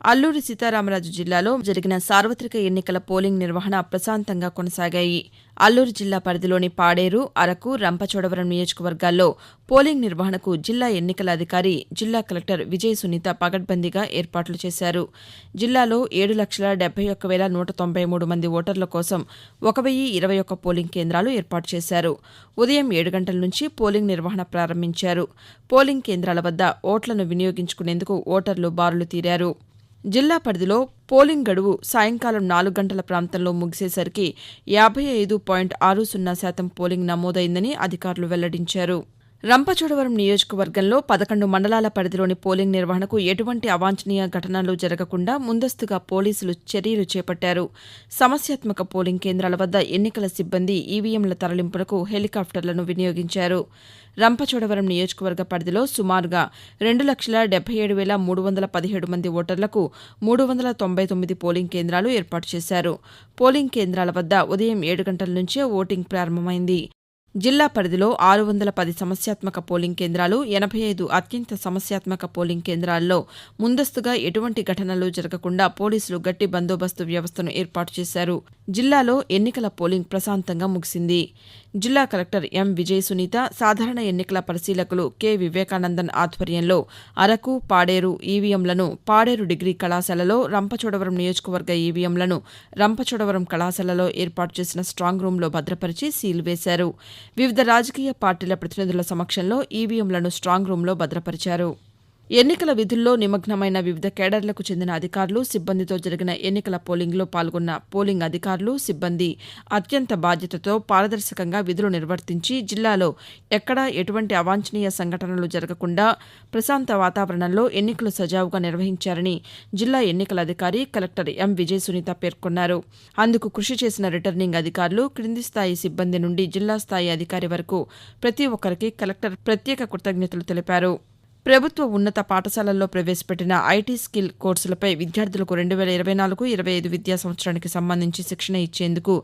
అల్లూరి సీతారామరాజు జిల్లాలో జరిగిన సార్వత్రిక ఎన్నికల పోలింగ్ నిర్వహణ ప్రశాంతంగా కొనసాగాయి. అల్లూరు జిల్లా పరిధిలోని పాడేరు, అరకు, రంపచోడవరం నియోజకవర్గాల్లో పోలింగ్ నిర్వహణకు జిల్లా ఎన్నికల అధికారి, జిల్లా కలెక్టర్ విజయ సునీత పకడ్బందీగా ఏర్పాట్లు చేశారు. జిల్లాలో 7,71,193 మంది ఓటర్ల కోసం 1,021 పోలింగ్ కేంద్రాలు ఏర్పాటు చేశారు. ఉదయం 7 గంటల నుంచి పోలింగ్ నిర్వహణ ప్రారంభించారు. పోలింగ్ కేంద్రాల వద్ద ఓట్లను వినియోగించుకునేందుకు ఓటర్లు బారులు తీరారు. జిల్లా పరిధిలో పోలింగ్ గడువు సాయంకాలం 4 గంటల ప్రాంతంలో ముగిసేసరికి 55.60% పోలింగ్ నమోదైందని అధికారులు వెల్లడించారు. రంపచోడవరం నియోజకవర్గంలో 11 మండలాల పరిధిలోని పోలింగ్ నిర్వహణకు ఎటువంటి అవాంఛనీయ ఘటనలు జరగకుండా ముందస్తుగా పోలీసులు చర్యలు చేపట్టారు. సమస్యాత్మక పోలింగ్ కేంద్రాల వద్ద ఎన్నికల సిబ్బంది ఈవీఎంల తరలింపునకు హెలికాప్టర్లను వినియోగించారు. రంపచోడవరం నియోజకవర్గ పరిధిలో సుమారుగా 2,77,317 మంది ఓటర్లకు 399 పోలింగ్ కేంద్రాలు ఏర్పాటు చేశారు. పోలింగ్ కేంద్రాల వద్ద ఉదయం 7 గంటల నుంచే ఓటింగ్ ప్రారంభమైంది. జిల్లా పరిధిలో 610 సమస్యాత్మక పోలింగ్ కేంద్రాలు, 85 అత్యంత సమస్యాత్మక పోలింగ్ కేంద్రాల్లో ముందస్తుగా ఎటువంటి ఘటనలు జరగకుండా పోలీసులు గట్టి బందోబస్తు వ్యవస్థను ఏర్పాటు చేశారు. జిల్లాలో ఎన్నికల పోలింగ్ ప్రశాంతంగా ముగిసింది. జిల్లా కలెక్టర్ ఎం. విజయ సునీత, సాధారణ ఎన్నికల పరిశీలకులు కె. వివేకానందన్ ఆధ్వర్యంలో అరకు, పాడేరు ఈవీఎంలను పాడేరు డిగ్రీ కళాశాలలో, రంపచోడవరం నియోజకవర్గ ఈవీఎంలను రంపచోడవరం కళాశాలలో ఏర్పాటు చేసిన స్ట్రాంగ్ రూంలో భద్రపరిచి సీల్ వేశారు. వివిధ రాజకీయ పార్టీల ప్రతినిధుల సమక్షంలో ఈవీఎంలను స్ట్రాంగ్ రూంలో భద్రపరిచారు. ఎన్నికల విధుల్లో నిమగ్నమైన వివిధ కేడర్లకు చెందిన అధికారులు, సిబ్బందితో జరిగిన ఎన్నికల పోలింగ్లో పాల్గొన్న పోలింగ్ అధికారులు, సిబ్బంది అత్యంత బాధ్యతతో పారదర్శకంగా విధులు నిర్వర్తించి జిల్లాలో ఎక్కడా ఎటువంటి అవాంఛనీయ సంఘటనలు జరగకుండా ప్రశాంత వాతావరణంలో ఎన్నికలు సజావుగా నిర్వహించారని జిల్లా ఎన్నికల అధికారి కలెక్టర్ ఎం. విజయ సునీత పేర్కొన్నారు. అందుకు కృషి చేసిన రిటర్నింగ్ అధికారులు, క్రింది స్థాయి సిబ్బంది నుండి జిల్లా స్థాయి అధికారి వరకు ప్రతి ఒక్కరికి కలెక్టర్ ప్రత్యేక కృతజ్ఞతలు తెలిపారు. ప్రభుత్వ ఉన్నత పాఠశాలల్లో ప్రవేశపెట్టిన ఐటీ స్కిల్ కోర్సులపై విద్యార్థులకు 2024-25 విద్యా సంవత్సరానికి సంబంధించి శిక్షణ ఇచ్చేందుకు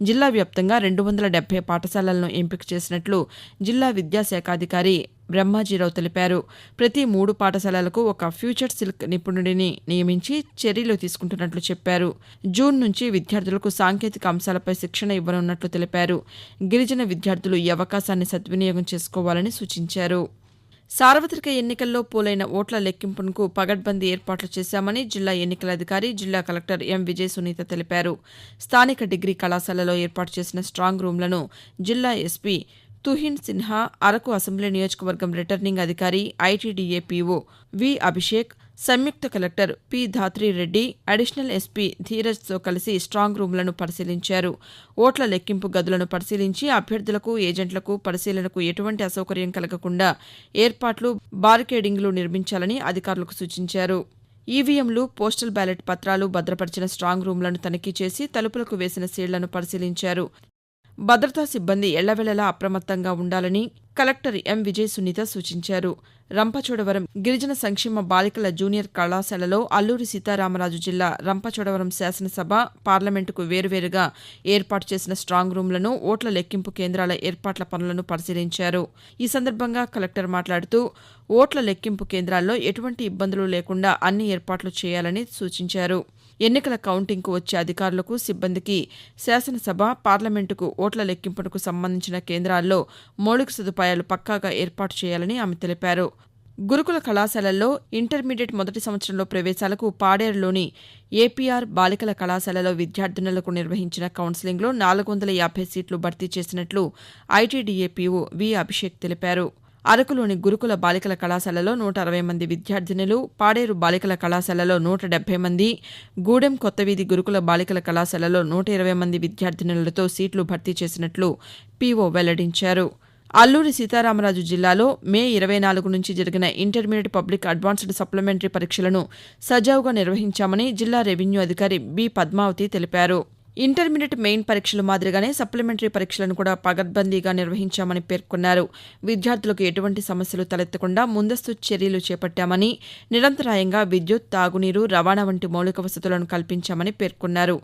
జిల్లా వ్యాప్తంగా 270 పాఠశాలలను ఎంపిక చేసినట్లు జిల్లా విద్యాశాఖాధికారి బ్రహ్మాజీరావు తెలిపారు. ప్రతి 3 పాఠశాలలకు ఒక ఫ్యూచర్ సిల్క్ నిపుణుడిని నియమించి చర్యలు తీసుకుంటున్నట్లు చెప్పారు. జూన్ నుంచి విద్యార్థులకు సాంకేతిక అంశాలపై శిక్షణ ఇవ్వనున్నట్లు తెలిపారు. గిరిజన విద్యార్థులు ఈ అవకాశాన్ని సద్వినియోగం చేసుకోవాలని సూచించారు. సార్వత్రిక ఎన్నికల్లో పోలైన ఓట్ల లెక్కింపునకు పగడ్బందీ ఏర్పాట్లు చేశామని జిల్లా ఎన్నికల అధికారి, జిల్లా కలెక్టర్ ఎం. విజయ సునీత తెలిపారు. స్థానిక డిగ్రీ కళాశాలలో ఏర్పాటు చేసిన స్ట్రాంగ్ రూంలను జిల్లా ఎస్పీ తుహిన్ సిన్హా, అరకు అసెంబ్లీ నియోజకవర్గం రిటర్నింగ్ అధికారి, ఐటీడీఏ పీఓ వి. అభిషేక్, సంయుక్త collector P. Dhatri Reddy, additional SP ధీరజ్తో కలిసి స్ట్రాంగ్ రూంలను పరిశీలించారు. ఓట్ల లెక్కింపు గదులను పరిశీలించి అభ్యర్థులకు, ఏజెంట్లకు పరిశీలనకు ఎటువంటి అసౌకర్యం కలగకుండా ఏర్పాట్లు, బారికేడింగ్లు నిర్మించాలని అధికారులకు సూచించారు. ఈవీఎంలు, పోస్టల్ బ్యాలెట్ పత్రాలు భద్రపరిచిన స్ట్రాంగ్ రూంలను తనిఖీ చేసి తలుపులకు వేసిన సీళ్లను పరిశీలించారు. భద్రతా సిబ్బంది ఎళ్లవెళ్లలా అప్రమత్తంగా ఉండాలని కలెక్టర్ ఎం. విజయ సునీత సూచించారు. రంపచోడవరం గిరిజన సంక్షేమ బాలికల జూనియర్ కళాశాలలో అల్లూరి సీతారామరాజు జిల్లా రంపచోడవరం శాసనసభ, పార్లమెంటుకు వేరువేరుగా ఏర్పాటు చేసిన స్ట్రాంగ్ రూంలను, ఓట్ల లెక్కింపు కేంద్రాల ఏర్పాట్ల పనులను పరిశీలించారు. ఈ సందర్భంగా కలెక్టర్ మాట్లాడుతూ ఓట్ల లెక్కింపు కేంద్రాల్లో ఎటువంటి ఇబ్బందులు లేకుండా అన్ని ఏర్పాట్లు చేయాలని సూచించారు. ఎన్నికల కౌంటింగ్కు వచ్చే అధికారులకు, సిబ్బందికి శాసనసభ, పార్లమెంటుకు ఓట్ల లెక్కింపునకు సంబంధించిన కేంద్రాల్లో మౌలిక సదుపాయాలు పక్కాగా ఏర్పాటు చేయాలని ఆమె తెలిపారు. గురుకుల కళాశాలల్లో ఇంటర్మీడియట్ మొదటి సంవత్సరంలో ప్రవేశాలకు పాడేరులోని ఏపీఆర్ బాలికల కళాశాలలో విద్యార్థినులకు నిర్వహించిన కౌన్సిలింగ్లో 450 సీట్లు భర్తీ చేసినట్లు ఐటీడీఏ పీఓ వి. అభిషేక్ తెలిపారు. అరకులోని గురుకుల బాలికల కళాశాలలో 160 మంది విద్యార్థినులు, పాడేరు బాలికల కళాశాలలో 170 మంది, గూడెం కొత్తవీధి గురుకుల బాలికల కళాశాలలో 120 మంది విద్యార్థినులతో సీట్లు భర్తీ చేసినట్లు పీఓ వెల్లడించారు. అల్లూరి సీతారామరాజు జిల్లాలో మే 24 నుంచి జరిగిన ఇంటర్మీడియట్ పబ్లిక్ అడ్వాన్స్డ్ సప్లిమెంటరీ పరీక్షలను సజావుగా నిర్వహించామని జిల్లా రెవెన్యూ అధికారి బి. పద్మావతి తెలిపారు. ఇంటర్మీడియట్ మెయిన్ పరీక్షల మాదిరిగానే సప్లిమెంటరీ పరీక్షలను కూడా పగడ్బందీగా నిర్వహించామని పేర్కొన్నారు. విద్యార్థులకు ఎటువంటి సమస్యలు తలెత్తకుండా ముందస్తు చర్యలు చేపట్టామని, నిరంతరాయంగా విద్యుత్, తాగునీరు, రవాణా వంటి మౌలిక వసతులను కల్పించామని పేర్కొన్నారు.